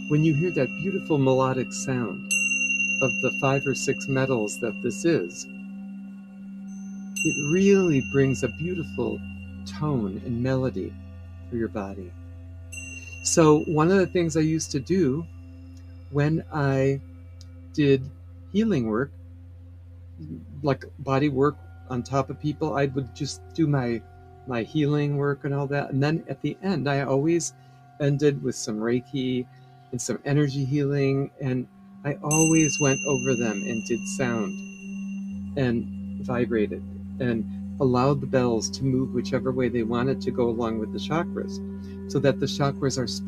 when you hear that beautiful melodic sound of the 5 or 6 metals that this is, it really brings a beautiful tone and melody through your body. So one of the things I used to do when I did healing work, like body work on top of people, I would just do my healing work and all that. And then at the end, I always ended with some Reiki and some energy healing. And I always went over them and did sound and vibrated and allowed the bells to move whichever way they wanted to go along with the chakras, so that the chakras are spinning